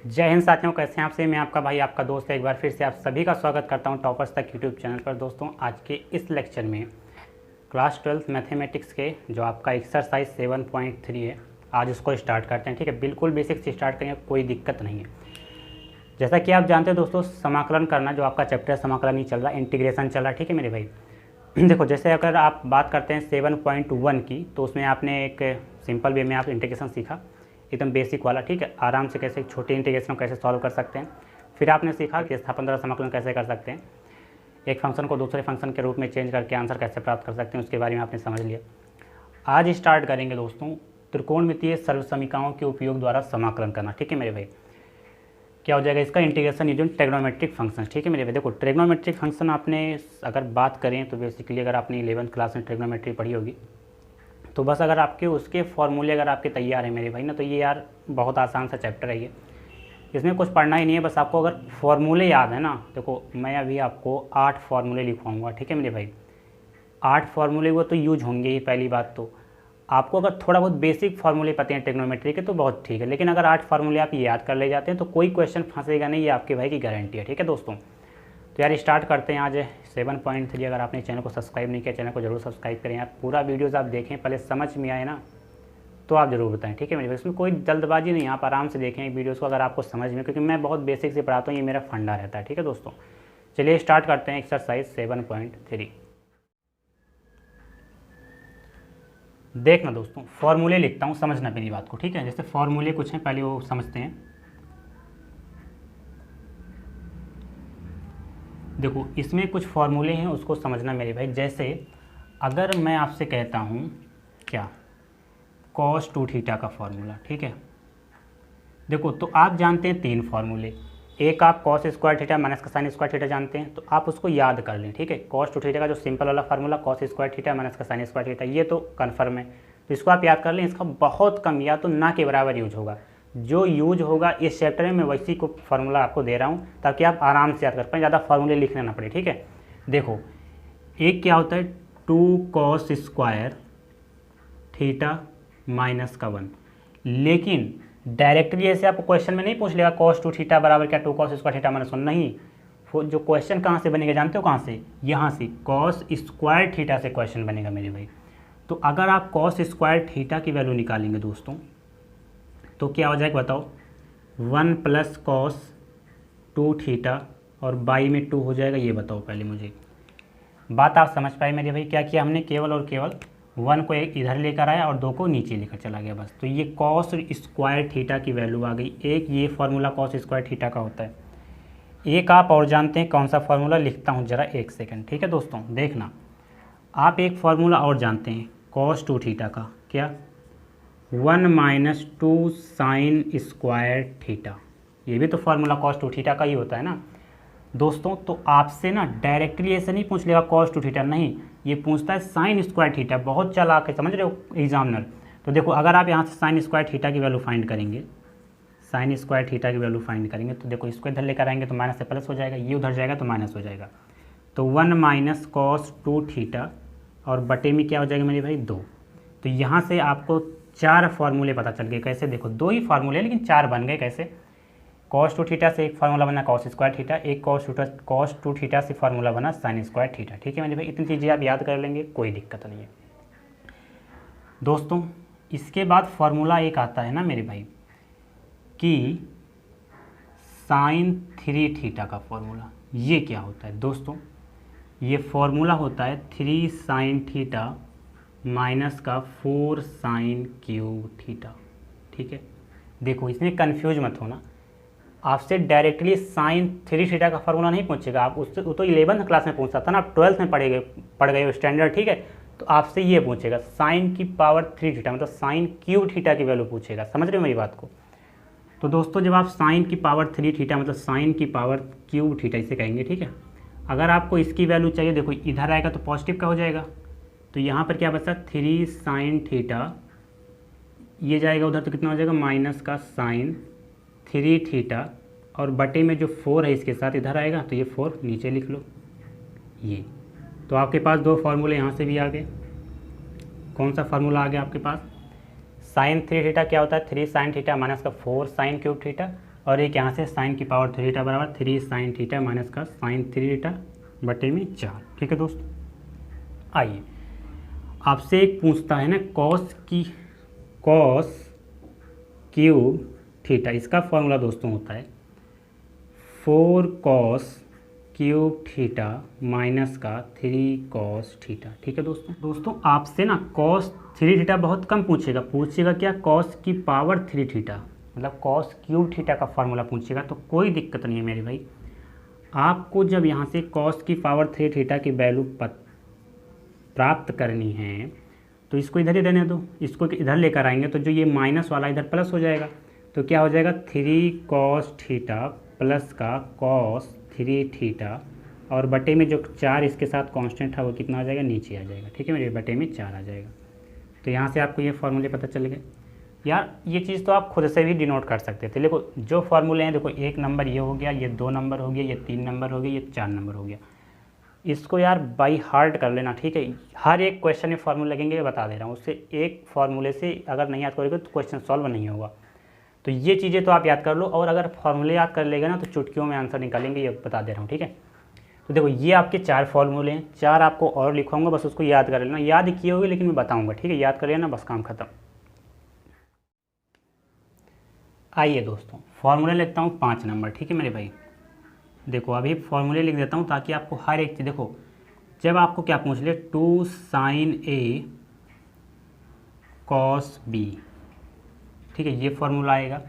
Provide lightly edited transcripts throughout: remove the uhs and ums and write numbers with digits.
जय हिंद साथियों, कैसे हैं आप से। मैं आपका भाई आपका दोस्त एक बार फिर से आप सभी का स्वागत करता हूं टॉपर्स तक यूट्यूब चैनल पर। दोस्तों, आज के इस लेक्चर में क्लास 12 मैथमेटिक्स के जो आपका एक्सरसाइज 7.3 है, आज उसको स्टार्ट करते हैं। ठीक है, बिल्कुल बेसिक से स्टार्ट करेंगे, कोई दिक्कत नहीं है। जैसा कि आप जानते हैं दोस्तों, समाकलन करना जो आपका चैप्टर समाकलन ही चल रहा है, इंटीग्रेशन चल रहा है। ठीक है मेरे भाई, देखो जैसे अगर आप बात करते हैं 7.1 की, तो उसमें आपने एक सिंपल वे में आप इंटीग्रेशन सीखा, एकदम बेसिक वाला। ठीक है, आराम से कैसे छोटे इंटीग्रेशन कैसे सॉल्व कर सकते हैं। फिर आपने सीखा कि स्थानापन्न द्वारा समाकलन कैसे कर सकते हैं, एक फंक्शन को दूसरे फंक्शन के रूप में चेंज करके आंसर कैसे प्राप्त कर सकते हैं, उसके बारे में आपने समझ लिया। आज स्टार्ट करेंगे दोस्तों त्रिकोणमितीय सर्वसमीकरणों के उपयोग द्वारा समाकलन करना। ठीक है मेरे भाई, क्या हो जाएगा इसका इंटीग्रेशन यूजिंग ट्रिग्नोमेट्रिक फंक्शन। ठीक है मेरे भाई, देखो ट्रिग्नोमेट्रिक फंक्शन आपने अगर बात करें तो बेसिकली अगर आपने 11th क्लास में ट्रिग्नोमेट्री पढ़ी होगी, तो बस अगर आपके उसके फॉर्मूले अगर आपके तैयार हैं मेरे भाई ना, तो ये यार बहुत आसान सा चैप्टर है ये। इसमें कुछ पढ़ना ही नहीं है, बस आपको अगर फॉर्मूले याद है ना। देखो मैं अभी आपको 8 फार्मूले लिखवाऊंगा। ठीक है मेरे भाई, 8 फार्मूले वो तो यूज होंगे ही। पहली बात तो आपको अगर थोड़ा बहुत बेसिक फार्मूले पते हैं ट्रिग्नोमेट्री के तो बहुत ठीक है, लेकिन अगर 8 फार्मूले आप याद कर ले जाते हैं तो कोई क्वेश्चन फंसेगा नहीं, ये आपके भाई की गारंटी है। ठीक है दोस्तों, तो यार स्टार्ट करते हैं आज 7.3। अगर आपने चैनल को सब्सक्राइब नहीं किया, चैनल को जरूर सब्सक्राइब करें यार। पूरा वीडियोज़ आप देखें, पहले समझ में आए ना तो आप ज़रूर बताएं। ठीक है मेरे भाई, इसमें कोई जल्दबाजी नहीं, आप आराम से देखें वीडियोज़ को अगर आपको समझ में, क्योंकि मैं बहुत बेसिक से पढ़ाता हूँ, ये मेरा फंडा रहता है। ठीक है दोस्तों, चलिए स्टार्ट करते हैं एक्सरसाइज 7.3। देखना दोस्तों, फॉर्मूले लिखता हूँ, समझना मेरी बात को। ठीक है, जैसे फॉर्मूले कुछ हैं, पहले वो समझते हैं। देखो इसमें कुछ फॉर्मूले हैं, उसको समझना मेरे भाई। जैसे अगर मैं आपसे कहता हूँ क्या, cos 2 थीटा का फॉर्मूला। ठीक है, देखो तो आप जानते हैं 3 फार्मूले। एक आप cos स्क्वायर थीटा माइनस का साइन स्क्वायर थीटा जानते हैं, तो आप उसको याद कर लें। ठीक है, cos 2 थीटा का जो सिंपल वाला formula cos square theta minus का साइन स्क्वायर थीटा, ये तो कन्फर्म है, तो इसको आप याद कर लें। इसका बहुत कम या तो ना के बराबर यूज होगा। जो यूज होगा इस चैप्टर में, मैं वैसी को फार्मूला आपको दे रहा हूँ ताकि आप आराम से याद कर पाएँ, ज़्यादा फार्मूले लिखने ना पड़े। ठीक है, देखो एक क्या होता है 2 cos स्क्वायर थीटा माइनस का 1, लेकिन डायरेक्टली ऐसे आपको क्वेश्चन में नहीं पूछ लेगा cos 2 थीटा बराबर क्या 2 cos स्क्वायर थीटा माइनस 1, नहीं। जो क्वेश्चन कहाँ से बनेगा जानते हो, कहाँ से, यहाँ से cos स्क्वायर थीटा से क्वेश्चन बनेगा मेरे भाई। तो अगर आप cos स्क्वायर थीटा की वैल्यू निकालेंगे दोस्तों, तो क्या हो जाएगा बताओ, 1 प्लस cos 2 थीटा और बाई में 2 हो जाएगा। ये बताओ पहले मुझे, बात आप समझ पाए मेरे भाई। क्या किया हमने, केवल और केवल 1 को एक इधर लेकर आया और 2 को नीचे लेकर चला गया बस। तो ये cos स्क्वायर थीटा की वैल्यू आ गई। एक ये फार्मूला cos स्क्वायर थीटा का होता है। एक आप और जानते हैं कौन सा फार्मूला, लिखता हूँ जरा एक सेकंड। ठीक है दोस्तों, देखना आप एक फार्मूला और जानते हैं cos 2 थीटा का, क्या 1 माइनस 2 साइन स्क्वायर थीटा। ये भी तो फार्मूला cos 2 थीटा का ही होता है ना दोस्तों। तो आपसे ना डायरेक्टली ऐसे नहीं पूछ लेगा cos 2 थीटा, नहीं, ये पूछता है साइन स्क्वायर थीटा। बहुत चालाक है, समझ रहे हो एग्जामिनर। तो देखो अगर आप यहाँ से साइन स्क्वायर थीटा की वैल्यू फाइंड करेंगे, साइन स्क्वायर थीटा की वैल्यू फाइंड करेंगे, तो देखो इसको इधर लेकर आएंगे तो माइनस से प्लस हो जाएगा, ये उधर जाएगा तो माइनस हो जाएगा। तो 1 माइनस cos 2 थीटा और बटे में क्या हो जाएगा मेरे भाई 2। तो यहाँ से आपको 4 फार्मूले पता चल गए। कैसे, देखो 2 ही फार्मूले लेकिन 4 बन गए। कैसे, cos 2 थीटा से एक फार्मूला बना cos स्क्वायर थीटा, एक cos 2 थीटा से फार्मूला बना साइन स्क्वायर थीटा। ठीक है मेरे भाई, इतनी चीज़ें आप याद कर लेंगे, कोई दिक्कत नहीं है दोस्तों। इसके बाद फार्मूला एक आता है ना मेरे भाई कि साइन 3 थीटा का फार्मूला। ये क्या होता है दोस्तों, ये फार्मूला होता है 3 साइन थीटा माइनस का 4 साइन क्यूब थीटा। ठीक है, देखो इसमें कंफ्यूज मत होना, आपसे डायरेक्टली साइन 3 थीटा का फार्मूला नहीं पूछेगा। आप उससे, वो तो 11th क्लास में पूछता था ना, आप 12th में पढ़ गए हो स्टैंडर्ड। ठीक है, तो आपसे ये पूछेगा साइन की पावर 3 थीटा, मतलब साइन क्यूब थीटा की वैल्यू पूछेगा। समझ रहे हो मेरी बात को। तो दोस्तों जब आप साइन की पावर 3 थीटा मतलब साइन की पावर क्यूब थीटा इसे कहेंगे। ठीक है, अगर आपको इसकी वैल्यू चाहिए, देखो इधर आएगा तो पॉजिटिव का हो जाएगा, तो यहाँ पर क्या बचा 3 साइन थीटा, ये जाएगा उधर तो कितना हो जाएगा माइनस का साइन 3 थीटा और बटे में जो 4 है इसके साथ इधर आएगा, तो ये 4 नीचे लिख लो। ये तो आपके पास 2 फार्मूले यहाँ से भी आ गए। कौन सा फार्मूला आ गया आपके पास, साइन 3 थीटा क्या होता है 3 साइन थीटा माइनस का 4 साइन क्यूब थीटा, और एक यहाँ से साइन की पावर 3 थीटा बराबर 3 साइन थीटा माइनस का साइन 3 थीटा बटे में 4। ठीक है दोस्तों, आइए आपसे एक पूछता है ना कॉस क्यूब थीटा, इसका फॉर्मूला दोस्तों होता है 4 कॉस क्यूब थीटा माइनस का 3 कॉस थीटा। ठीक है दोस्तों आपसे ना कॉस 3 थीटा बहुत कम पूछेगा क्या, कॉस की पावर 3 थीटा, मतलब कॉस क्यूब थीटा का फार्मूला पूछेगा तो कोई दिक्कत नहीं है मेरे भाई। आपको जब यहाँ से कॉस की पावर 3 थीटा की वैल्यू प्राप्त करनी है तो इसको इधर ही रहने दो, इसको इधर लेकर आएंगे तो जो ये माइनस वाला इधर प्लस हो जाएगा, तो क्या हो जाएगा 3 कॉस थीटा प्लस का कॉस 3 थीटा और बटे में जो 4 इसके साथ कांस्टेंट था वो कितना आ जाएगा, नीचे आ जाएगा। ठीक है मेरे, बटे में 4 आ जाएगा। तो यहाँ से आपको ये फार्मूले पता चल गए। यार ये चीज़ तो आप खुद से भी डिनोट कर सकते थे। देखो जो फार्मूले हैं, देखो 1 नंबर ये हो गया, ये 2 नंबर हो गया, ये 3 नंबर हो गया, ये 4 नंबर हो गया। इसको यार बाई हार्ट कर लेना। ठीक है, हर एक क्वेश्चन में फार्मूले लगेंगे, ये बता दे रहा हूँ। उससे एक फार्मूले से अगर नहीं याद करोगे तो क्वेश्चन सॉल्व नहीं होगा। तो ये चीज़ें तो आप याद कर लो, और अगर फार्मूले याद कर लेगा ना तो चुटकियों में आंसर निकालेंगे, ये बता दे रहा हूँ। ठीक है, तो देखो ये आपके 4 फार्मूले हैं, 4 आपको और लिखवाऊंगा, बस उसको याद कर लेना। याद किए होगे लेकिन मैं बताऊँगा। ठीक है, याद कर लेना, बस काम खत्म। आइए दोस्तों फार्मूला लिखता हूँ 5 नंबर। ठीक है मेरे भाई, देखो अभी फार्मूले लिख देता हूँ ताकि आपको हर एक चीज़, देखो जब आपको क्या पूछ ले 2 साइन ए कॉस बी, ठीक है ये फार्मूला आएगा।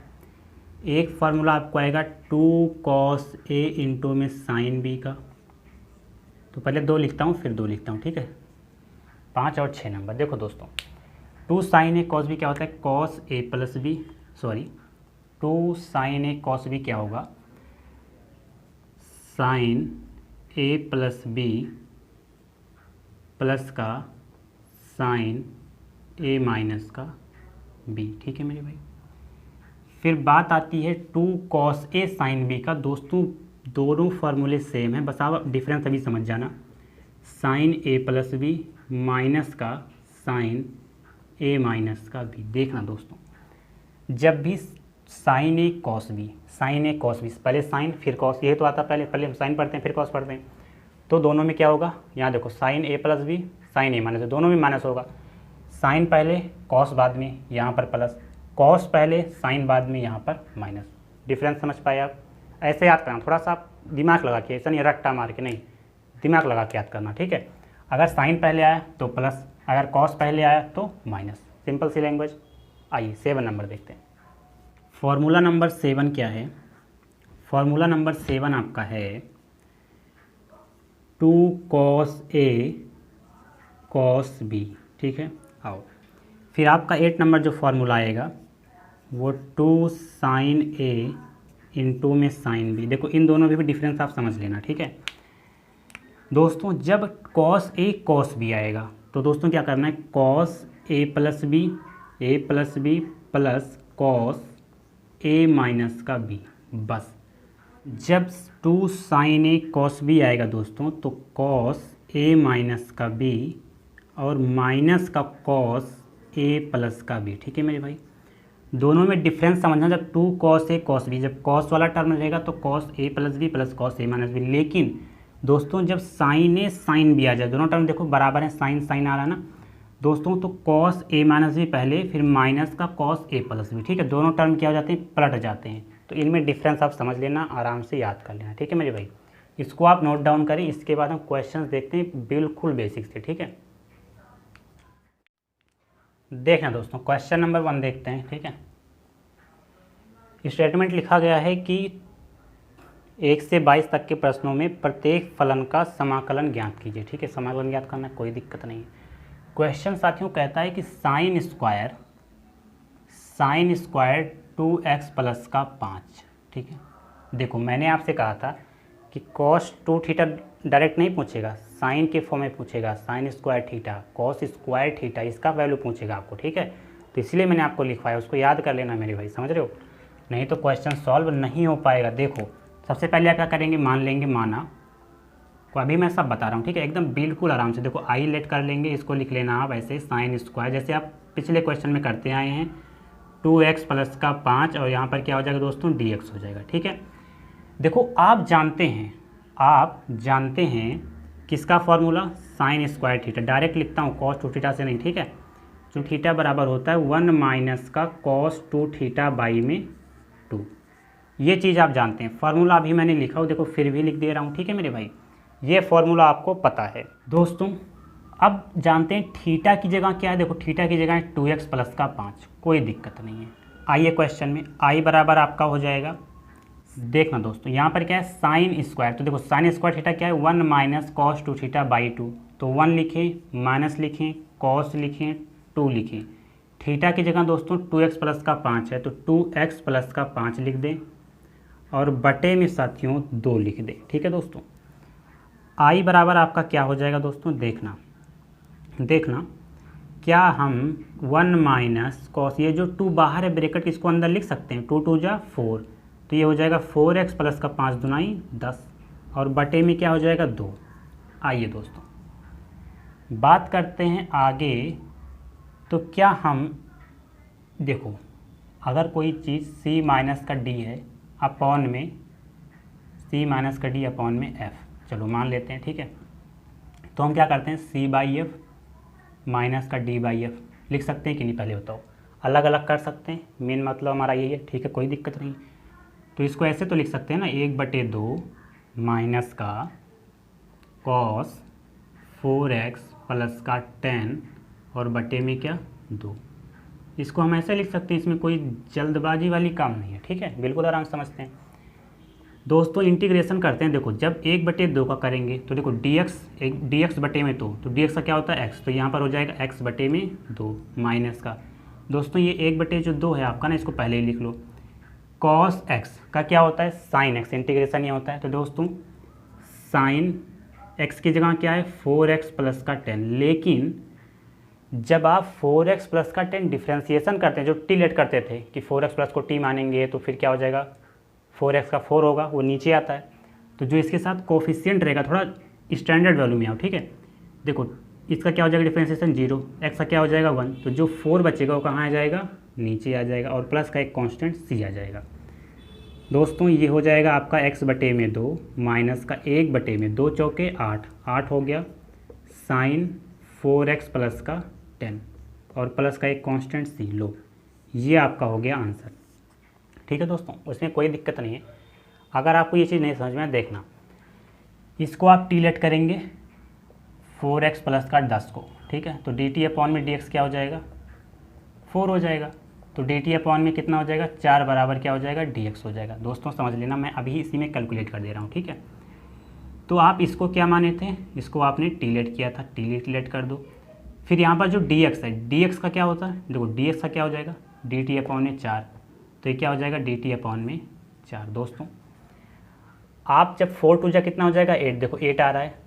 एक फार्मूला आपको आएगा 2 कॉस ए इंटू में साइन बी का, तो पहले 2 लिखता हूँ फिर 2 लिखता हूँ। ठीक है, 5 और 6 नंबर। देखो दोस्तों 2 साइन ए कॉस बी क्या होता है, cos A plus B, sorry 2 sign A cos B क्या होगा, साइन ए प्लस बी प्लस का साइन ए माइनस का बी। ठीक है मेरे भाई, फिर बात आती है 2 कॉस ए साइन बी का। दोस्तों दोनों फार्मूले सेम है, बस आप डिफरेंस अभी समझ जाना। साइन ए प्लस बी माइनस का साइन ए माइनस का बी। देखना दोस्तों, जब भी साइन ए कॉस बी, साइन ए कॉस बी, पहले साइन फिर कॉस, ये तो आता पहले हम साइन पढ़ते हैं फिर कॉस पढ़ते हैं, तो दोनों में क्या होगा, यहाँ देखो साइन ए प्लस बी साइन ए माइनस, दोनों में माइनस होगा। साइन पहले कॉस बाद में, यहाँ पर प्लस, कॉस पहले साइन बाद में, यहाँ पर माइनस। डिफरेंस समझ पाए आप? ऐसे याद करना, थोड़ा सा आप दिमाग लगा के, ऐसा नहीं रट्टा मार के, नहीं दिमाग लगा के याद करना। ठीक है, अगर साइन पहले आया तो प्लस, अगर कॉस पहले आया तो माइनस, सिंपल सी लैंग्वेज। आइए 7 नंबर देखते हैं। फॉर्मूला नंबर 7 क्या है, फॉर्मूला नंबर 7 आपका है 2 कॉस ए कॉस बी। ठीक है, आओ फिर आपका 8 नंबर जो फार्मूला आएगा वो 2 साइन ए इंटू में साइन बी। देखो इन दोनों में भी डिफरेंस आप समझ लेना। ठीक है दोस्तों, जब कॉस ए कॉस बी आएगा तो दोस्तों क्या करना है, cos A plus b plus cos A minus का बी। बस जब 2 साइन ए कॉस बी आएगा दोस्तों तो कॉस ए माइनस का बी और माइनस का कॉस ए प्लस का बी। ठीक है मेरे भाई, दोनों में डिफरेंस समझना। जब 2 कॉस ए कॉस बी, जब कॉस वाला टर्म रहेगा तो cos A plus b plus cos A minus B. लेकिन दोस्तों जब साइन ए साइन बी आ जाए, दोनों टर्म देखो बराबर है, साइन साइन आ रहा है ना दोस्तों, तो कॉस ए माइनस बी पहले फिर माइनस का कॉस ए प्लस बी। ठीक है, दोनों टर्म क्या हो जाते हैं, पलट जाते हैं। तो इनमें डिफरेंस आप समझ लेना, आराम से याद कर लेना। ठीक है मेरे भाई, इसको आप नोट डाउन करें, इसके बाद हम क्वेश्चंस देखते हैं बिल्कुल बेसिक से। ठीक है, देखना दोस्तों क्वेश्चन नंबर 1 देखते हैं। ठीक है, स्टेटमेंट लिखा गया है कि 1 से 22 तक के प्रश्नों में प्रत्येक फलन का समाकलन ज्ञात कीजिए। ठीक है, समाकलन ज्ञात करना कोई दिक्कत नहीं है। क्वेश्चन साथियों कहता है कि साइन स्क्वायर 2x प्लस का 5। ठीक है, देखो मैंने आपसे कहा था कि कॉस 2 थीटा डायरेक्ट नहीं पूछेगा, साइन के फॉर्म में पूछेगा, sine square theta cos square theta, इसका वैल्यू पूछेगा आपको। ठीक है, तो इसलिए मैंने आपको लिखवाया, उसको याद कर लेना मेरे भाई, समझ रहे हो, नहीं तो क्वेश्चन सॉल्व नहीं हो पाएगा। देखो सबसे पहले आप क्या करेंगे, मान लेंगे माना को, अभी मैं सब बता रहा हूँ। ठीक है, एकदम बिल्कुल आराम से। देखो आई लेट कर लेंगे, इसको लिख लेना आप ऐसे, साइन स्क्वायर जैसे आप पिछले क्वेश्चन में करते आए हैं, 2x प्लस का 5 और यहाँ पर क्या हो जाएगा दोस्तों dx हो जाएगा। ठीक है, देखो आप जानते हैं किसका formula, sine square theta. Direct लिखता हूँ कॉस 2 थीटा से नहीं, ठीक है, जो थीटा बराबर होता है 1 माइनस का कॉस 2 थीटा बाई में 2। ये चीज़ आप जानते हैं, फार्मूला अभी मैंने लिखा हो, देखो फिर भी लिख दे रहा हूँ। ठीक है मेरे भाई, ये फार्मूला आपको पता है। दोस्तों अब जानते हैं थीटा की जगह क्या है। देखो थीटा की जगह है 2x प्लस का 5, कोई दिक्कत नहीं है। आइए क्वेश्चन में आई बराबर आपका हो जाएगा, देखना दोस्तों यहाँ पर क्या है साइन स्क्वायर, तो देखो साइन स्क्वायर थीटा क्या है 1 माइनस कॉस 2 थीटा बाई 2, तो 1 लिखें, माइनस लिखें, कॉस लिखें, 2 लिखें। थीटा की जगह दोस्तों 2x प्लस का 5 है, तो 2x प्लस का 5 लिख दें और बटे में साथियों 2 लिख दें। ठीक है दोस्तों, आई बराबर आपका क्या हो जाएगा दोस्तों, देखना क्या हम 1 माइनस कॉस, ये जो 2 बाहर है ब्रैकेट इसको अंदर लिख सकते हैं, 2 2 जा 4, तो ये हो जाएगा 4x प्लस का 5 दुनाई 10 और बटे में क्या हो जाएगा 2। आइए दोस्तों बात करते हैं आगे, तो क्या हम देखो अगर कोई चीज़ c माइनस का d है अपॉन में c माइनस का d अपॉन में f, चलो मान लेते हैं। ठीक है, तो हम क्या करते हैं c बाई एफ माइनस का d बाई एफ लिख सकते हैं कि नहीं, पहले बताओ। अलग अलग कर सकते हैं, मेन मतलब हमारा यही है। ठीक है, कोई दिक्कत नहीं। तो इसको ऐसे तो लिख सकते हैं ना, 1/2 माइनस का कॉस 4x प्लस का 10 और बटे में क्या 2, इसको हम ऐसे लिख सकते हैं, इसमें कोई जल्दबाजी वाली काम नहीं है। ठीक है, बिल्कुल आराम से समझते हैं दोस्तों। इंटीग्रेशन करते हैं, देखो जब 1/2 का करेंगे तो देखो dx बटे में 2, तो dx का क्या होता है x, तो यहाँ पर हो जाएगा x बटे में 2 माइनस का दोस्तों ये 1/2 है आपका ना, इसको पहले ही लिख लो। cos x का क्या होता है sin x, इंटीग्रेशन ये होता है, तो दोस्तों sin x की जगह क्या है 4x प्लस का 10, लेकिन जब आप 4x प्लस का 10 डिफ्रेंसिएशन करते हैं, जो टी लेट करते थे कि 4x प्लस को t मानेंगे तो फिर क्या हो जाएगा 4x का 4 होगा, वो नीचे आता है, तो जो इसके साथ कोफिशिएंट रहेगा थोड़ा स्टैंडर्ड वैल्यू में आओ। ठीक है, देखो इसका क्या हो जाएगा डिफ्रेंसिएशन 0, x का क्या हो जाएगा 1, तो जो 4 बचेगा वो कहाँ आ जाएगा नीचे आ जाएगा और प्लस का एक कांस्टेंट c आ जाएगा। दोस्तों ये हो जाएगा आपका x बटे में 2 माइनस का 1 बटे में 2 चौके 8 हो गया साइन 4x प्लस का 10 और प्लस का एक कांस्टेंट c, लो ये आपका हो गया आंसर। ठीक है दोस्तों, उसमें कोई दिक्कत नहीं है। अगर आपको ये चीज़ नहीं समझ में, देखना इसको आप टी लेट करेंगे 4x प्लस का 10 को। ठीक है, तो dt अपॉन में dx क्या हो जाएगा 4 हो जाएगा, तो dt अपॉन में कितना हो जाएगा 4 बराबर क्या हो जाएगा dx हो जाएगा। दोस्तों समझ लेना, मैं अभी इसी में कैलकुलेट कर दे रहा हूँ। ठीक है, तो आप इसको क्या माने थे, इसको आपने टी लेट किया था, टी लेट कर दो। फिर यहाँ पर जो dx है, dx का क्या होता है, देखो dx का क्या हो जाएगा dt अपॉन में 4, तो ये क्या हो जाएगा dt अपॉन में 4। दोस्तों आप जब 4 2 जा कितना हो जाएगा 8, देखो 8 आ रहा है।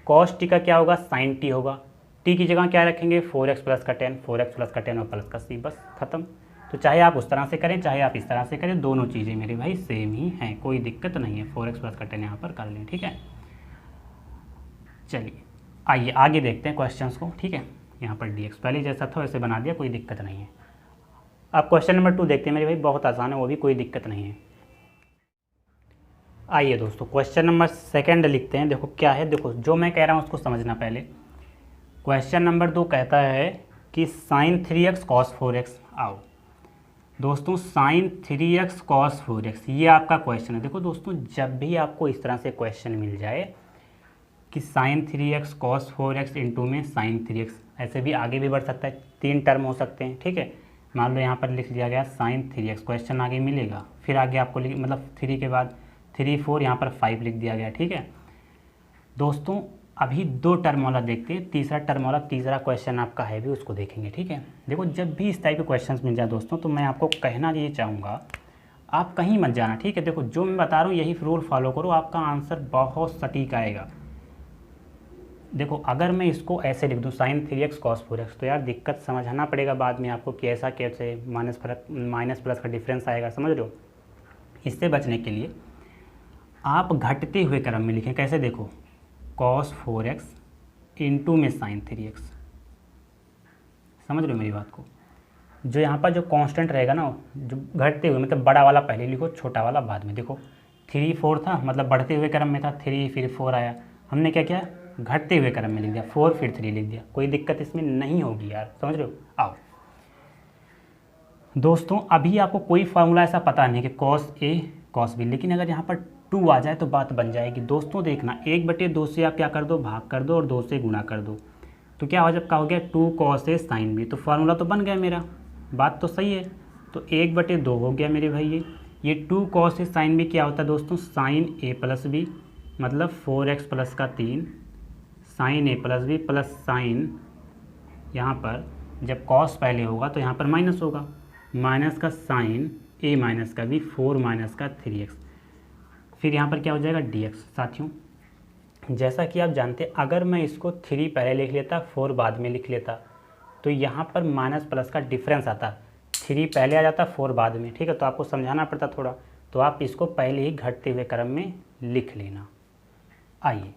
cos t का क्या होगा sin t होगा, t की जगह क्या रखेंगे 4x प्लस का 10, 4x प्लस का 10 और प्लस का c, बस खत्म। तो चाहे आप उस तरह से करें चाहे आप इस तरह से करें, दोनों चीज़ें मेरे भाई सेम ही हैं, कोई दिक्कत नहीं है। 4x प्लस का 10 यहाँ पर कर लें। ठीक है, चलिए आइए आगे देखते हैं क्वेश्चंस को। ठीक है, यहाँ पर dx पहले जैसा था वैसे बना दिया, कोई दिक्कत नहीं है। अब क्वेश्चन नंबर 2 देखते हैं मेरे भाई, बहुत आसान है, वो भी कोई दिक्कत नहीं है। आइए दोस्तों क्वेश्चन नंबर 2 लिखते हैं। देखो क्या है, देखो जो मैं कह रहा हूँ उसको समझना पहले। क्वेश्चन नंबर 2 कहता है कि साइन 3x कॉस 4x। आओ दोस्तों, साइन 3x कॉस 4x ये आपका क्वेश्चन है। देखो दोस्तों, जब भी आपको इस तरह से क्वेश्चन मिल जाए कि sine 3x cos 4x into में साइन 3x, ऐसे भी आगे भी बढ़ सकता है, 3 टर्म हो सकते हैं। ठीक है, मान लो यहाँ पर लिख लिया गया साइन 3x, क्वेश्चन आगे मिलेगा, फिर आगे आपको मतलब 3 के बाद 3 4 यहाँ पर 5 लिख दिया गया। ठीक है दोस्तों, अभी 2 टर्म वाला देखते हैं, तीसरा टर्म वाला तीसरा क्वेश्चन आपका है भी, उसको देखेंगे। ठीक है, देखो जब भी इस टाइप के क्वेश्चन मिल जाए दोस्तों, तो मैं आपको कहना ये चाहूँगा आप कहीं मत जाना। ठीक है, देखो जो मैं बता रहा हूँ यही रूल फॉलो करो, आपका आंसर बहुत सटीक आएगा। देखो अगर मैं इसको ऐसे लिख दूँ साइन 3x कॉस 4x, तो यार दिक्कत समझना पड़ेगा बाद में आपको कि ऐसा कैसे माइनस प्लस का डिफरेंस आएगा, समझ लो। इससे बचने के लिए आप घटते हुए क्रम में लिखें। कैसे, देखो कॉस 4x इंटू में साइन 3x, समझ लो मेरी बात को। जो यहाँ पर जो कांस्टेंट रहेगा ना, जो घटते हुए, मतलब बड़ा वाला पहले लिखो, छोटा वाला बाद में। देखो 3 4 था, मतलब बढ़ते हुए क्रम में था, 3 फिर 4 आया, हमने क्या किया, घटते हुए क्रम में लिख दिया, 4 फिर 3 लिख दिया। कोई दिक्कत इसमें नहीं होगी यार, समझ रहे हो। आओ दोस्तों, अभी आपको कोई फार्मूला ऐसा पता नहीं कि कॉस ए कॉस बी, लेकिन अगर यहाँ पर 2 आ जाए तो बात बन जाएगी। दोस्तों देखना, 1/2 से आप क्या कर दो, भाग कर दो और 2 से गुणा कर दो, तो क्या हो, जब का हो गया 2 कॉस ए साइन बी, तो फार्मूला तो बन गया मेरा, बात तो सही है। तो 1/2 हो गया मेरे भाई। ये 2 कॉस ए साइन बी क्या होता है दोस्तों, साइन ए प्लस बी, मतलब 4x प्लस का 3 साइन ए प्लस बी प्लस साइन, यहाँ पर जब कॉस पहले होगा तो यहाँ पर माइनस होगा, माइनस का साइन ए माइनस का बी 4 माइनस का 3x, फिर यहाँ पर क्या हो जाएगा dx। साथियों जैसा कि आप जानते हैं, अगर मैं इसको 3 पहले लिख लेता 4 बाद में लिख लेता तो यहाँ पर माइनस प्लस का डिफरेंस आता, 3 पहले आ जाता 4 बाद में, ठीक है। तो आपको समझाना पड़ता थोड़ा, तो आप इसको पहले ही घटते हुए क्रम में लिख लेना। आइए,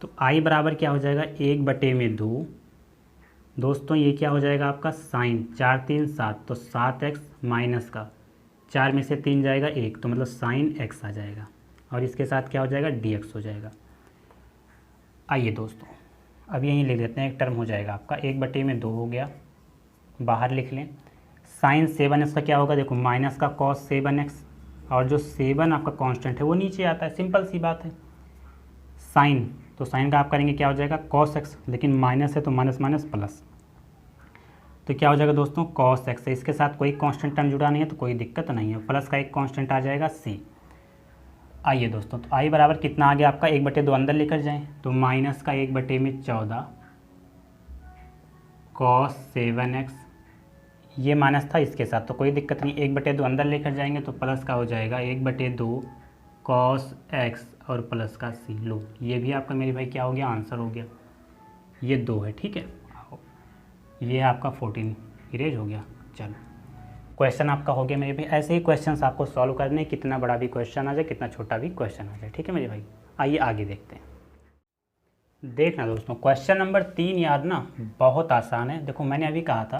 तो आई बराबर क्या हो जाएगा, 1/2। दोस्तों ये क्या हो जाएगा आपका साइन, 4 3 7, तो 7x माइनस का 4 में से 3 जाएगा 1, तो मतलब साइन x आ जाएगा, और इसके साथ क्या हो जाएगा, dx हो जाएगा। आइए दोस्तों, अब यहीं ले लेते हैं, एक टर्म हो जाएगा आपका, 1/2 हो गया, बाहर लिख लें। साइन 7x का क्या होगा, देखो माइनस का कॉस 7x, और जो 7 आपका कांस्टेंट है वो नीचे आता है, सिंपल सी बात है। साइन, तो साइन का आप करेंगे क्या हो जाएगा, कॉस x, लेकिन माइनस है तो माइनस माइनस प्लस, तो क्या हो जाएगा दोस्तों, कॉस x है। इसके साथ कोई कांस्टेंट टर्म जुड़ा नहीं है तो कोई दिक्कत नहीं है, प्लस का एक कांस्टेंट आ जाएगा c। आइए दोस्तों, तो आई बराबर कितना आ गया आपका, 1/2 अंदर लेकर जाएं, तो माइनस का 1/14 कॉस 7x, ये माइनस था इसके साथ तो कोई दिक्कत नहीं, 1/2 अंदर लेकर जाएंगे तो प्लस का हो जाएगा 1/2 कॉस x और प्लस का c। लो ये भी आपका मेरे भाई क्या हो गया, आंसर हो गया, ये 2 है, ठीक है। ये आपका 14 इरेज हो गया। चलो क्वेश्चन आपका हो गया मेरे भाई। ऐसे ही क्वेश्चंस आपको सॉल्व करने, कितना बड़ा भी क्वेश्चन आ जाए, कितना छोटा भी क्वेश्चन आ जाए, ठीक है मेरे भाई। आइए आगे देखते हैं। देखना दोस्तों, क्वेश्चन नंबर 3 याद ना, बहुत आसान है। देखो मैंने अभी कहा था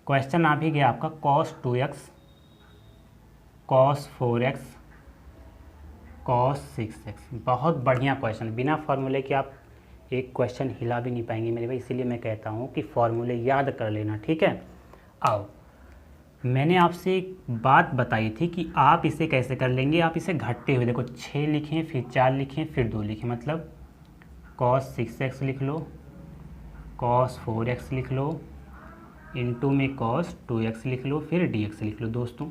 क्वेश्चन आ भी गया आपका, cos 2x cos 4x cos 6x, बहुत बढ़िया क्वेश्चन, बिना फार्मूले के आप एक क्वेश्चन हिला भी नहीं पाएंगे मेरे भाई, इसीलिए मैं कहता हूँ कि फार्मूले याद कर लेना, ठीक है। आओ, मैंने आपसे एक बात बताई थी कि आप इसे कैसे कर लेंगे, आप इसे घटते हुए, देखो 6 लिखें फिर 4 लिखें फिर 2 लिखें, मतलब cos 6x लिख लो, cos 4x लिख लो, इनटू में cos 2x लिख लो, फिर dx लिख लो। दोस्तों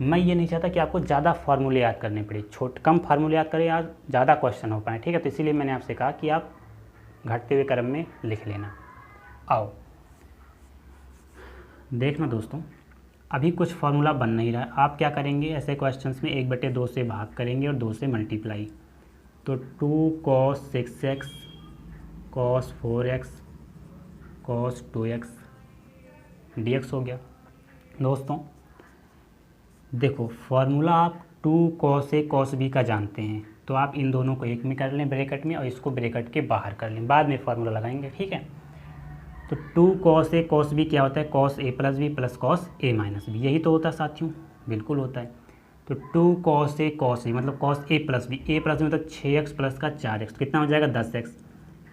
मैं ये नहीं चाहता कि आपको ज़्यादा फार्मूले याद करने पड़े, कम फार्मूले याद करें यार, ज़्यादा क्वेश्चन हो पाए, ठीक है। तो इसीलिए मैंने आपसे कहा कि आप घटते हुए क्रम में लिख लेना। आओ देखना दोस्तों, अभी कुछ फार्मूला बन नहीं रहा है, आप क्या करेंगे ऐसे क्वेश्चंस में, 1/2 से भाग करेंगे और 2 से मल्टीप्लाई, तो 2 cos 6x cos 4x cos 2x dx हो गया। दोस्तों देखो फार्मूला आप 2 cos a cos b का जानते हैं, तो आप इन दोनों को एक में कर लें ब्रैकेट में, और इसको ब्रैकेट के बाहर कर लें, बाद में फार्मूला लगाएंगे, ठीक है। तो 2 cos a cos b क्या होता है, cos a plus b plus cos a minus b, यही तो होता है साथियों, बिल्कुल होता है। तो 2 cos a cos b मतलब cos a plus b, a plus b मतलब 6x प्लस का 4x, कितना हो जाएगा 10x,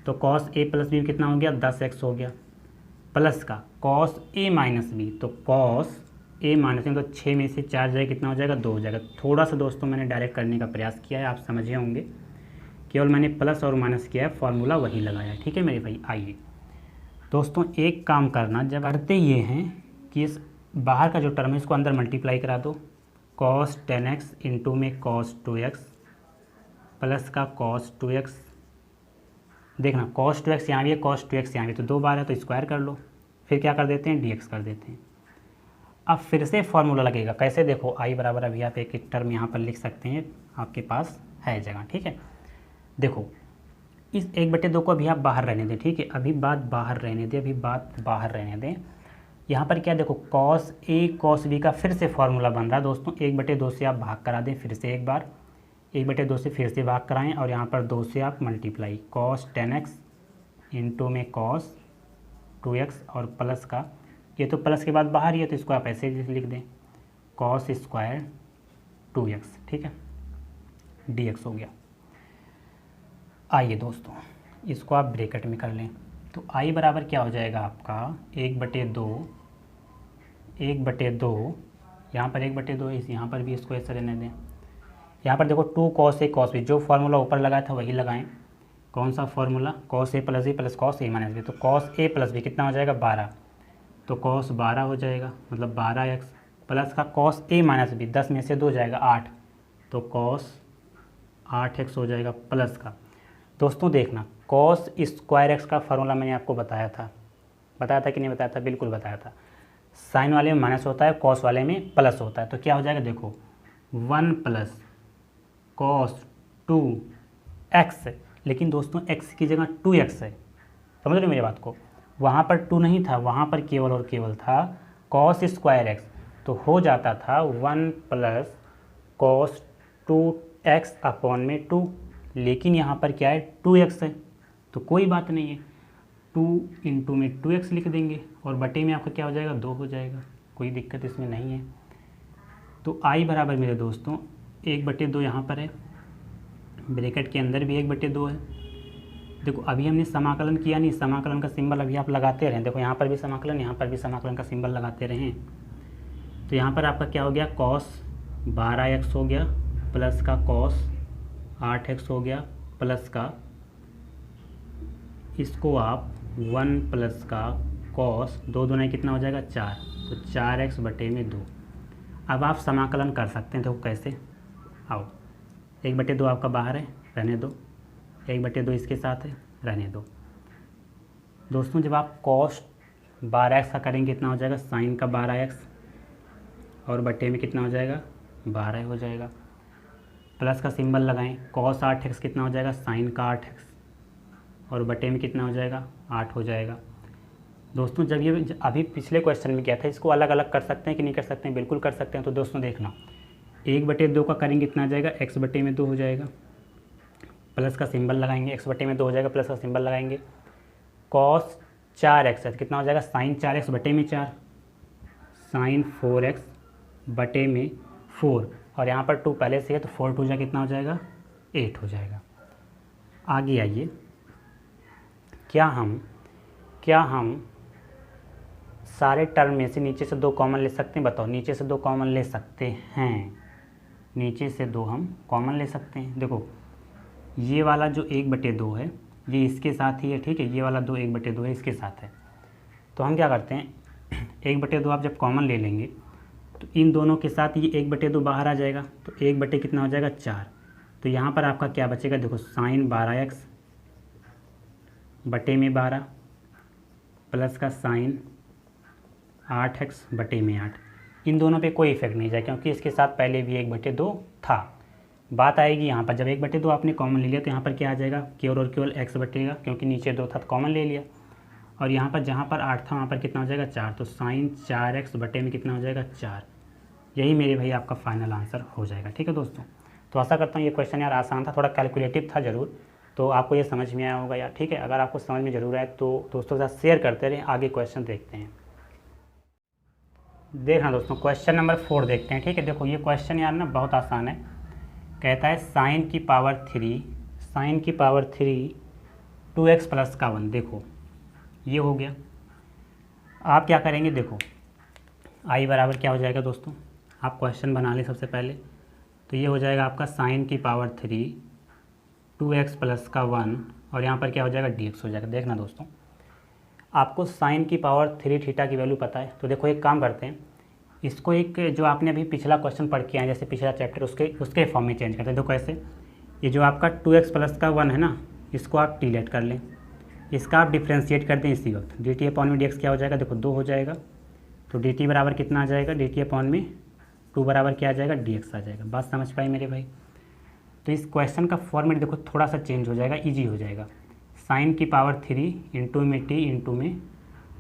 तो cos a प्लस बी कितना हो गया 10x हो गया, प्लस का cos a माइनस बी, तो cos a माइनस बी मतलब 6 में से 4 जाएगा, कितना हो जाएगा 2 हो जाएगा। थोड़ा सा दोस्तों मैंने डायरेक्ट करने का प्रयास किया है, आप समझे होंगे, केवल मैंने प्लस और माइनस किया है, फार्मूला वही लगाया है, ठीक है मेरे भाई। आइए दोस्तों एक काम करना, जब करते ये हैं कि इस बाहर का जो टर्म है इसको अंदर मल्टीप्लाई करा दो, cos 10x इंटू में cos 2x प्लस का cos 2x, देखना cos 2x यहाँ भी है cos 2x यहाँ भी, तो 2 बार है तो स्क्वायर कर लो, फिर क्या कर देते हैं dx कर देते हैं। अब फिर से फार्मूला लगेगा, कैसे, देखो आई बराबर, अभी आप एक एक टर्म यहाँ पर लिख सकते हैं, आपके पास है जगह, ठीक है। देखो इस 1/2 को अभी आप बाहर रहने दें, ठीक है, अभी बात बाहर रहने दें, अभी बात बाहर रहने दें। यहाँ पर क्या, देखो cos a cos b का फिर से फार्मूला बन रहा है दोस्तों, 1/2 से आप भाग करा दें, फिर से एक बार 1/2 से फिर से भाग कराएं, और यहाँ पर 2 से आप मल्टीप्लाई, cos 10x इंटू में cos 2x और प्लस का ये तो प्लस के बाद बाहर ही है, तो इसको आप ऐसे लिख दें, कॉस स्क्वायर 2x, ठीक है, dx हो गया। आइए दोस्तों इसको आप ब्रैकेट में कर लें, तो आई बराबर क्या हो जाएगा आपका 1/2, यहाँ पर 1/2 है, यहाँ पर भी इसको ऐसे रहने दें। यहाँ पर देखो 2 cos A cos B, जो फार्मूला ऊपर लगाया था वही लगाएं। कौन सा formula, cos A plus B plus cos A minus B, तो cos A प्लस B कितना हो जाएगा 12, तो cos 12 हो जाएगा, मतलब 12x प्लस का cos A माइनस B 10 में से 2 जाएगा 8, तो cos 8x हो जाएगा प्लस का। दोस्तों देखना cos स्क्वायर x का फार्मूला मैंने आपको बताया था कि नहीं बताया था, बिल्कुल बताया था। साइन वाले में माइनस होता है, कॉस वाले में प्लस होता है, तो क्या हो जाएगा देखो 1 प्लस cos 2x, लेकिन दोस्तों x की जगह 2x है, समझ रहे हो मेरी बात को, वहाँ पर 2 नहीं था, वहाँ पर केवल और केवल था cos स्क्वायर x, तो हो जाता था 1 प्लस cos 2x अपॉन में 2, लेकिन यहाँ पर क्या है 2x है, तो कोई बात नहीं है, 2 इंटू में 2x लिख देंगे और बटे में आपका क्या हो जाएगा 2 हो जाएगा, कोई दिक्कत इसमें नहीं है। तो आई बराबर मेरे दोस्तों 1/2 यहाँ पर है, ब्रैकेट के अंदर भी 1/2 है। देखो अभी हमने समाकलन किया नहीं, समाकलन का सिंबल अभी आप लगाते रहें, देखो यहाँ पर भी समाकलन, यहाँ पर भी समाकलन का सिंबल लगाते रहें, तो यहाँ पर आपका क्या हो गया cos 12x हो गया प्लस का cos 8x हो गया प्लस का, इसको आप 1 प्लस का cos 2 दूना कितना हो जाएगा 4, तो 4x/2। अब आप समाकलन कर सकते हैं, देखो कैसे, आओ 1/2 आपका बाहर है, रहने दो, 1/2 इसके साथ है, रहने दो। दोस्तों जब आप cos 12x का करेंगे कितना हो जाएगा साइन का 12x, और बटे में कितना हो जाएगा 12 हो जाएगा, प्लस का सिंबल लगाएं, cos 8x कितना हो जाएगा साइन का 8x, और बटे में कितना हो जाएगा 8 हो जाएगा। दोस्तों जब ये अभी पिछले क्वेश्चन में क्या था, इसको अलग अलग कर सकते हैं कि नहीं कर सकते हैं, बिल्कुल कर सकते हैं। तो दोस्तों देखना 1/2 का करेंगे कितना आ जाएगा x/2 हो जाएगा, प्लस का सिंबल लगाएंगे, x/2 हो जाएगा, प्लस का सिंबल लगाएंगे, cos 4x है कितना हो जाएगा साइन 4x/4, साइन 4x/4, और यहाँ पर 2 पहले से है तो 4 2 जा कितना हो जाएगा 8 हो जाएगा। आगे आइए, क्या हम सारे टर्म में से नीचे से 2 कॉमन ले सकते हैं, बताओ, नीचे से 2 कॉमन ले सकते हैं, नीचे से 2 हम कॉमन ले सकते हैं। देखो ये वाला जो 1/2 है ये इसके साथ ही है, ठीक है, ये वाला 2 1/2 है इसके साथ है, तो हम क्या करते हैं 1/2 आप जब कॉमन ले लेंगे तो इन दोनों के साथ ये 1/2 बाहर आ जाएगा, तो 1 कितना हो जाएगा 4, तो यहाँ पर आपका क्या बचेगा देखो साइन 12x बटे में 12 प्लस का साइन 8x बटे में 8, इन दोनों पे कोई इफेक्ट नहीं जाए क्योंकि इसके साथ पहले भी 1/2 था। बात आएगी यहाँ पर जब 1/2 आपने कॉमन ले लिया तो यहाँ पर क्या आ जाएगा केवल और केवल x बटेगा, क्योंकि नीचे 2 था तो कॉमन ले लिया, और यहाँ पर जहाँ पर 8 था वहाँ पर कितना हो जाएगा 4, तो साइन 4x बटे में कितना हो जाएगा 4। यही मेरे भाई आपका फाइनल आंसर हो जाएगा। ठीक है दोस्तों, तो आशा करता हूँ ये क्वेश्चन यार आसान था, थोड़ा कैलकुलेटिव था ज़रूर, तो आपको ये समझ में आया होगा यार। ठीक है, अगर आपको समझ में ज़रूर आए तो दोस्तों के साथ शेयर करते रहें। आगे क्वेश्चन देखते हैं। देखना दोस्तों क्वेश्चन नंबर 4 देखते हैं। ठीक है, देखो ये क्वेश्चन यार ना बहुत आसान है, कहता है साइन की पावर 3 2x प्लस का 1। देखो ये हो गया, आप क्या करेंगे, देखो आई बराबर क्या हो जाएगा दोस्तों, आप क्वेश्चन बना लें सबसे पहले, तो ये हो जाएगा आपका साइन की पावर 3 2x प्लस का 1, और यहाँ पर क्या हो जाएगा dx हो जाएगा। देखना दोस्तों आपको साइन की पावर 3 थीटा की वैल्यू पता है, तो देखो एक काम करते हैं, इसको एक जो आपने अभी पिछला क्वेश्चन पढ़ के आए जैसे पिछला चैप्टर उसके फॉर्म में चेंज करते हैं। देखो ऐसे, ये जो आपका 2x प्लस का 1 है ना, इसको आप डिलीट कर लें, इसका आप डिफ्रेंशिएट कर दें इसी वक्त, dt अपॉन में dx क्या हो जाएगा, देखो 2 हो जाएगा, तो dt बराबर कितना आ जाएगा, dt अपॉन में 2 बराबर क्या आ जाएगा dx आ जाएगा। बात समझ पाए मेरे भाई। तो इस क्वेश्चन का फॉर्मेट देखो थोड़ा सा चेंज हो जाएगा, ईजी हो जाएगा। साइन की पावर 3 इंटू में t इंटू में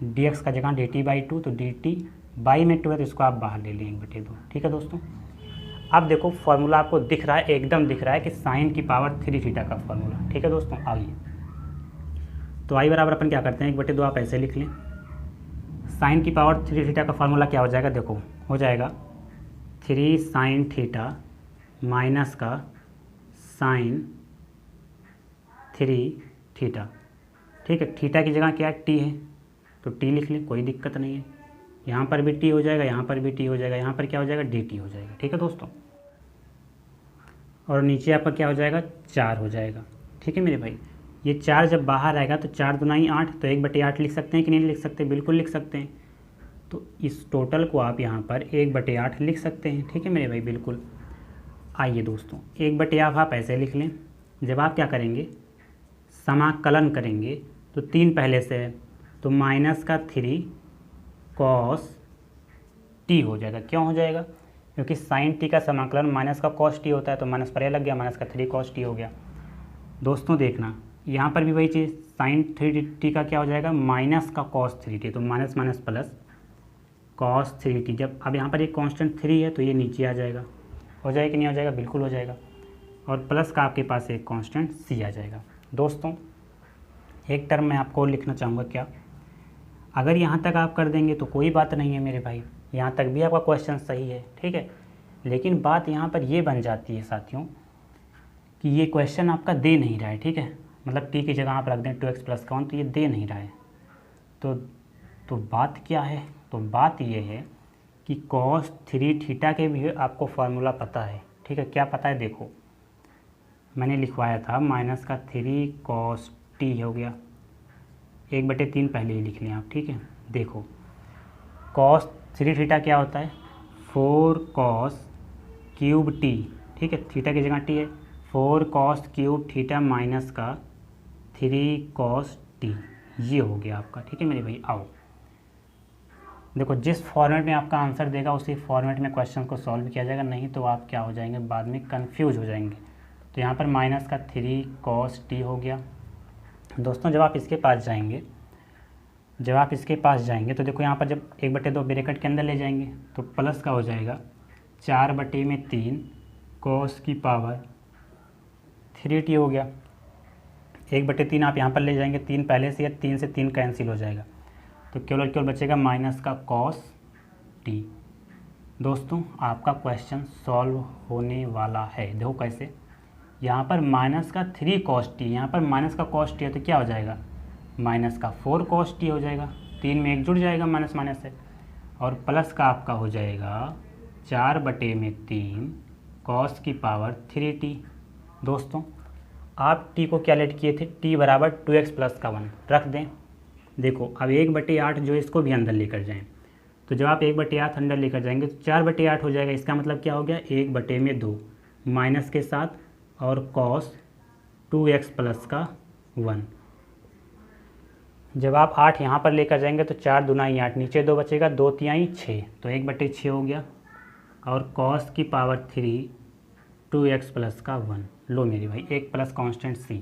dx का जगह dt/2, तो dt बाई में 2 है तो इसको आप बाहर ले लें 1/2। ठीक है दोस्तों, अब देखो फार्मूला आपको दिख रहा है, एकदम दिख रहा है कि साइन की पावर 3 थीटा का फार्मूला। ठीक है दोस्तों, आइए तो आई बराबर अपन क्या करते हैं 1/2 आप ऐसे लिख लें, साइन की पावर 3 थीटा का फार्मूला क्या हो जाएगा, देखो हो जाएगा 3 साइन थीटा माइनस का साइन 3 थीटा। ठीक है, थीटा की जगह क्या है, टी है, तो टी लिख लें, कोई दिक्कत नहीं है। यहाँ पर भी टी हो जाएगा, यहाँ पर भी टी हो जाएगा, यहाँ पर क्या हो जाएगा, डी टी हो जाएगा। ठीक है दोस्तों, और नीचे आपका क्या हो जाएगा, 4 हो जाएगा। ठीक है मेरे भाई, ये 4 जब बाहर आएगा तो 4 दुनाई 8, तो 1/8 लिख सकते हैं कि नहीं लिख सकते, बिल्कुल लिख सकते हैं। तो इस टोटल को आप यहाँ पर 1/8 लिख सकते हैं। ठीक है मेरे भाई, बिल्कुल। आइए दोस्तों, 1/8 आप ऐसे लिख लें। जब आप क्या करेंगे, समाकलन करेंगे, तो 3 पहले से है, तो माइनस का 3 कॉस टी हो जाएगा। क्यों हो जाएगा, क्योंकि साइन टी का समाकलन माइनस का कॉस टी होता है, तो माइनस पर लग गया, माइनस का 3 कॉस टी हो गया। दोस्तों देखना, यहाँ पर भी वही चीज़, साइन 3t का क्या हो जाएगा, माइनस का कॉस 3t, तो minus minus plus cos 3t। जब अब यहाँ पर एक कांस्टेंट 3 है तो ये नीचे आ जाएगा, हो जाएगा कि नहीं हो जाएगा, बिल्कुल हो जाएगा। और प्लस का आपके पास एक कांस्टेंट c आ जाएगा। दोस्तों एक टर्म मैं आपको लिखना चाहूँगा, क्या अगर यहाँ तक आप कर देंगे तो कोई बात नहीं है मेरे भाई, यहाँ तक भी आपका क्वेश्चन सही है। ठीक है, लेकिन बात यहाँ पर ये बन जाती है साथियों कि ये क्वेश्चन आपका दे नहीं रहा है। ठीक है, मतलब टी की जगह आप रख दें 2x + 1, तो ये दे नहीं रहा है। तो बात क्या है, तो बात ये है कि cos 3 थीटा के भी आपको फार्मूला पता है। ठीक है, क्या पता है, देखो मैंने लिखवाया था, माइनस का 3 cos t हो गया, 1/3 पहले ही लिख लें आप। ठीक है, देखो cos 3 थीटा क्या होता है, 4 cos क्यूब t। ठीक है, थीटा की जगह t है, 4 cos क्यूब थीटा माइनस का 3 cos t, ये हो गया आपका। ठीक है मेरे भाई, आओ देखो, जिस फॉर्मेट में आपका आंसर देगा उसी फॉर्मेट में क्वेश्चन को सॉल्व किया जाएगा, नहीं तो आप क्या हो जाएंगे, बाद में कंफ्यूज हो जाएंगे। तो यहाँ पर माइनस का 3 cos t हो गया। दोस्तों जब आप इसके पास जाएंगे, तो देखो यहाँ पर जब 1/2 ब्रैकेट के अंदर ले जाएंगे तो प्लस का हो जाएगा 4/3 cos की पावर 3t हो गया। 1/3 आप यहाँ पर ले जाएंगे, 3 पहले से, या 3 से 3 कैंसिल हो जाएगा, तो केवल बचेगा माइनस का cos t। दोस्तों आपका क्वेश्चन सॉल्व होने वाला है। देखो कैसे, यहाँ पर माइनस का 3 cos t, यहाँ पर माइनस का cos t है, तो क्या हो जाएगा, माइनस का 4 cos t हो जाएगा, 3 में 1 जुड़ जाएगा माइनस माइनस से, और प्लस का आपका हो जाएगा 4/3 cos की पावर 3t। दोस्तों आप t को क्या लेट किए थे, t बराबर 2x + 1 रख दें। देखो अब 1/8 जो इसको भी अंदर लेकर जाएं, तो जब आप 1/8 अंदर लेकर जाएंगे तो 4/8 हो जाएगा। इसका मतलब क्या हो गया, 1/2 माइनस के साथ, और cos 2x + 1। जब आप 8 यहाँ पर लेकर जाएंगे तो 4 दूनाई 8, नीचे 2 बचेगा, 2 तिहाई 6, तो 1/6 हो गया, और cos की पावर 3 2x + 1। लो मेरे भाई, एक प्लस कांस्टेंट c।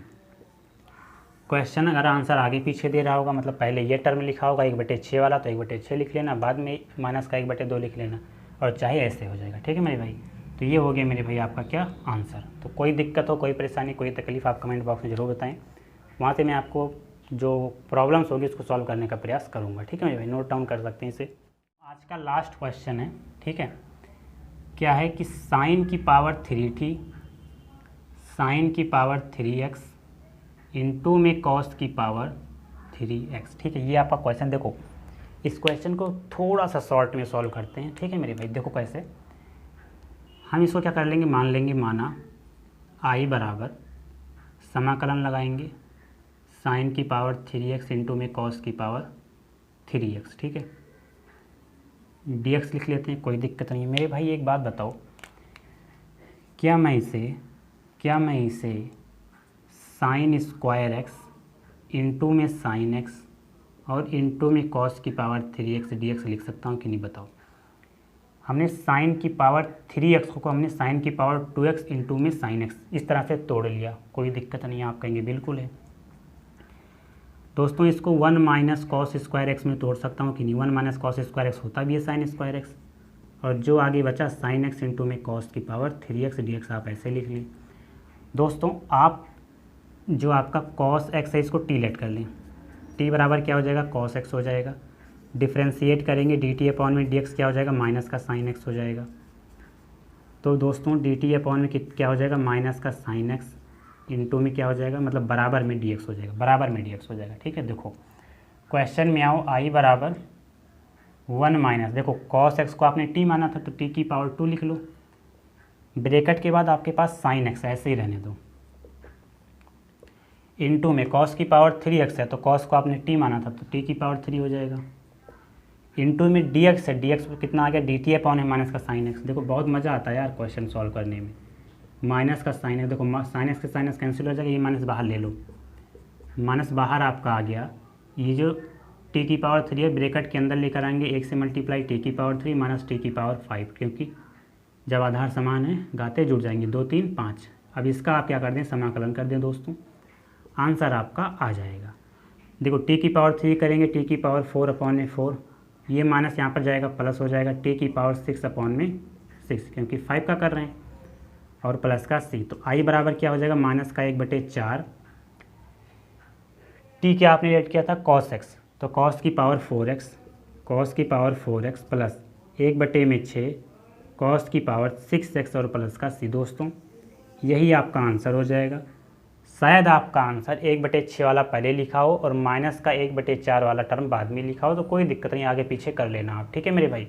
क्वेश्चन अगर आंसर आगे पीछे दे रहा होगा, मतलब पहले ये टर्म लिखा होगा 1/6 वाला, तो 1/6 लिख लेना, बाद में माइनस का 1/2 लिख लेना, और चाहे ऐसे हो जाएगा। ठीक है मेरे भाई, तो ये हो गया मेरे भाई आपका क्या आंसर। तो कोई दिक्कत हो, कोई परेशानी, कोई तकलीफ़, आप कमेंट बॉक्स में ज़रूर बताएं, वहाँ से मैं आपको जो प्रॉब्लम्स होगी उसको सॉल्व करने का प्रयास करूँगा। ठीक है मेरे भाई, नोट डाउन कर सकते हैं इसे। आज का लास्ट क्वेश्चन है। ठीक है, क्या है कि साइन की पावर 3t, साइन की पावर 3x इंटू में कॉस की पावर 3x। ठीक है, ये आपका क्वेश्चन। देखो इस क्वेश्चन को थोड़ा सा शॉर्ट में सॉल्व करते हैं। ठीक है मेरे भाई, देखो कैसे, हम इसको क्या कर लेंगे, मान लेंगे, माना i बराबर समाकलन लगाएंगे साइन की पावर 3x इंटू में कॉस की पावर 3x। ठीक है, dx लिख लेते हैं, कोई दिक्कत नहीं है। मेरे भाई एक बात बताओ, क्या मैं इसे साइन स्क्वायर x इंटू में साइन x और इंटू में कॉस की पावर 3x dx लिख सकता हूँ कि नहीं, बताओ। हमने साइन की पावर 3x को हमने साइन की पावर 2x इंटू में साइन x इस तरह से तोड़ लिया, कोई दिक्कत नहीं है। आप कहेंगे बिल्कुल है। दोस्तों इसको 1 माइनस कॉस स्क्वायर एक्स में तोड़ सकता हूँ कि नहीं, 1 माइनस कॉस स्क्वायर एक्स होता भी है साइन स्क्वायर एक्स, और जो आगे बचा साइन एक्स इंटू में कॉस की पावर 3x dx आप ऐसे लिख लें। दोस्तों आप जो आपका कॉस एक्स है इसको टी लेट कर लें, टी बराबर क्या हो जाएगा, कॉस एक्स हो जाएगा, डिफ्रेंशिएट करेंगे डी टी अपॉन में डी एक्स क्या हो जाएगा, माइनस का साइन एक्स हो जाएगा। तो दोस्तों डी टी अपॉन में क्या हो जाएगा, माइनस का साइन एक्स इंटू में क्या हो जाएगा, मतलब बराबर में डी एक्स हो जाएगा, बराबर में डी एक्स हो जाएगा। ठीक है, देखो क्वेश्चन में आओ, आई बराबर 1 माइनस, देखो कॉस एक्स को आपने टी माना था तो टी की पावर 2 लिख लो, ब्रैकेट के बाद आपके पास साइन एक्स ऐसे ही रहने दो, इंटू में कॉस की पावर 3x है तो कॉस को आपने टी माना था तो टी की पावर 3 हो जाएगा, इंटू में dx है, dx कितना आ गया, डी टी अपॉन है माइनस का साइन एक्स। देखो बहुत मज़ा आता है यार क्वेश्चन सॉल्व करने में, माइनस का साइन एक्स, देखो साइन एक्स के साइन एक्स कैंसिल हो जाएगा, ये माइनस बाहर ले लो, माइनस बाहर आपका आ गया, ये जो टी की पावर 3 है ब्रैकेट के अंदर लेकर आएंगे, 1 से मल्टीप्लाई टी की पावर 3 माइनस टी की पावर 5, क्योंकि जब आधार समान है गाते जुड़ जाएंगे, 2 3 5। अब इसका आप क्या कर दें, समाकलन कर दें दोस्तों, आंसर आपका आ जाएगा। देखो टी की पावर 3 करेंगे, टी की पावर 4 अपॉन में 4, ये माइनस यहाँ पर जाएगा प्लस हो जाएगा, टी की पावर 6 अपॉन में 6, क्योंकि 5 का कर रहे हैं, और प्लस का सी, तो आई बराबर क्या हो जाएगा, माइनस का 1/4, टी क्या आपने रेट किया था कॉस एक्स, तो कॉस की पावर 4x, कॉस की पावर 4x प्लस 1/6 कॉस की पावर 6x और प्लस का सी। दोस्तों यही आपका आंसर हो जाएगा। शायद आपका आंसर 1/6 वाला पहले लिखा हो और माइनस का 1/4 वाला टर्म बाद में लिखा हो, तो कोई दिक्कत नहीं, आगे पीछे कर लेना आप। ठीक है मेरे भाई,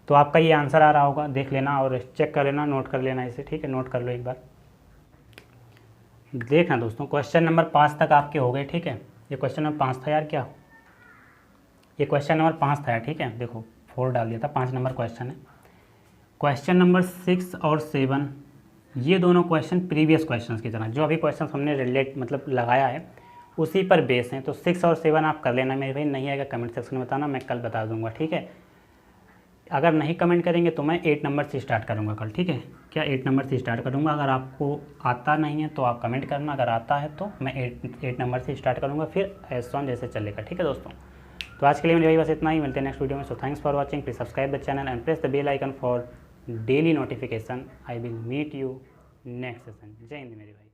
तो आपका ये आंसर आ रहा होगा, देख लेना और चेक कर लेना, नोट कर लेना इसे। ठीक है, नोट कर लो एक बार, देखना दोस्तों। क्वेश्चन नंबर 5 तक आपके हो गए। ठीक है, ये क्वेश्चन नंबर 5 था यार, क्या ये क्वेश्चन नंबर 5 था यार। ठीक है, देखो 4 डाल दिया था, 5 नंबर क्वेश्चन है। क्वेश्चन नंबर 6 और 7 ये दोनों क्वेश्चन प्रीवियस क्वेश्चंस की तरह, जो अभी क्वेश्चन हमने रिलेट मतलब लगाया है उसी पर बेस हैं, तो 6 और 7 आप कर लेना मेरे भाई, नहीं आएगा कमेंट सेक्शन में बताना, मैं कल बता दूंगा। ठीक है, अगर नहीं कमेंट करेंगे तो मैं 8 नंबर से स्टार्ट करूँगा कल। ठीक है, क्या 8 नंबर से स्टार्ट करूँगा, अगर आपको आता नहीं है तो आप कमेंट करना, अगर आता है तो मैं 8 नंबर से स्टार्ट करूँगा, फिर एज ऑन जैसे चलेगा। ठीक है दोस्तों, तो आज के लिए मेरे भाई बस इतना ही, मिलते हैं नेक्स्ट वीडियो में। So thanks for watching, please subscribe the channel and press the bell icon for daily notification. I will meet you next session. जय हिंद मेरे भाई।